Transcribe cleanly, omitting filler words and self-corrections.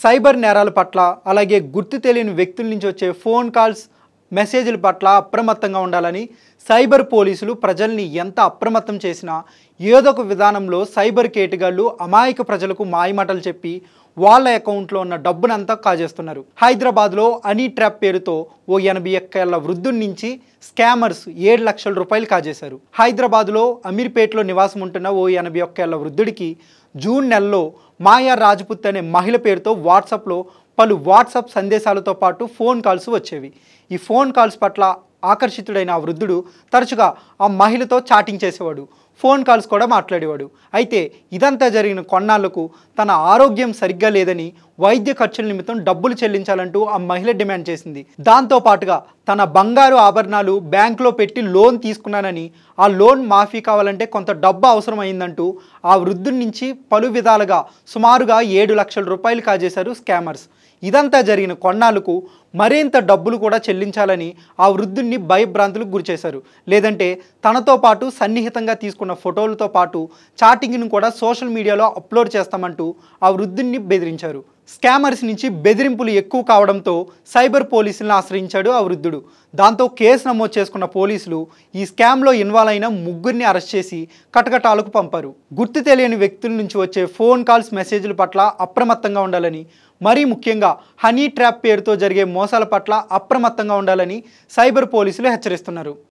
Cyber నేరాల పట్ల అలాగే గుర్తు తెలియని వ్యక్తుల నుంచి వచ్చే ఫోన్ కాల్స్ మెసేజ్ల పట్ల అప్రమత్తంగా ఉండాలని సైబర్ పోలీసులు ప్రజల్ని ఎంత అప్రమత్తం చేసినా ఏదో ఒక విధానంలో సైబర్ కేటుగాళ్ళు అమాయక ప్రజలకు మాయమాటలు చెప్పి వాళ్ళ అకౌంట్లో ఉన్న డబ్బునంతా కాజేస్తున్నారు. హైదరాబాద్లో హనీ ట్రాప్ పేరుతో ఓ 81 ఏళ్ల వృద్ధుడి నుంచి స్కామర్స్ 7 లక్షల రూపాయలు కాజేశారు. హైదరాబాద్లో అమీర్పేటలో నివాసం ఉంటున్న ఓ 81 ఏళ్ల వృద్ధుడికి జూన్ నెలలో మాయా రాజ్పుత్ అనే మహిళ పేరుతో వాట్సాప్లో పలు వాట్సాప్ సందేశాలతో పాటు ఫోన్ కాల్స్ వచ్చేవి. ఈ ఫోన్ కాల్స్ పట్ల ఆకర్షితుడైన ఆ వృద్ధుడు తరచుగా ఆ మహిళతో చాటింగ్ చేసేవాడు, ఫోన్ కాల్స్ కూడా మాట్లాడేవాడు. అయితే ఇదంతా జరిగిన కొన్నాళ్లకు తన ఆరోగ్యం సరిగ్గా లేదని వైద్య ఖర్చుల నిమిత్తం డబ్బులు చెల్లించాలంటూ ఆ మహిళ డిమాండ్ చేసింది. దాంతో పాటుగా తన బంగారు ఆభరణాలు బ్యాంకులో పెట్టి లోన్ తీసుకున్నానని, ఆ లోన్ మాఫీ కావాలంటే కొంత డబ్బు అవసరం అయిందంటూ ఆ వృద్ధుడి నుంచి పలు విధాలుగా సుమారుగా 7 లక్షల రూపాయలు కాజేశారు స్కామర్స్. ఇదంతా జరిగిన కొన్నాళ్లకు మరింత డబ్బులు కూడా చెల్లించాలని ఆ వృద్ధుడిని భయభ్రాంతులకు గురిచేశారు. లేదంటే తనతో పాటు సన్నిహితంగా తీసుకున్న ఫోటోలతో పాటు చాటింగ్ను కూడా సోషల్ మీడియాలో అప్లోడ్ చేస్తామంటూ ఆ వృద్ధుడిని బెదిరించారు. స్కామర్స్ నుంచి బెదిరింపులు ఎక్కువ కావడంతో సైబర్ పోలీసులను ఆశ్రయించాడు ఆ వృద్ధుడు. దాంతో కేసు నమోదు చేసుకున్న పోలీసులు ఈ స్కామ్లో ఇన్వాల్వ్ అయిన ముగ్గురిని అరెస్ట్ చేసి కటకటాలకు పంపారు. గుర్తు తెలియని వ్యక్తుల నుంచి వచ్చే ఫోన్ కాల్స్ మెసేజ్ల పట్ల అప్రమత్తంగా ఉండాలని, మరీ ముఖ్యంగా హనీ ట్రాప్ పేరుతో జరిగే మోసాల పట్ల అప్రమత్తంగా ఉండాలని సైబర్ పోలీసులు హెచ్చరిస్తున్నారు.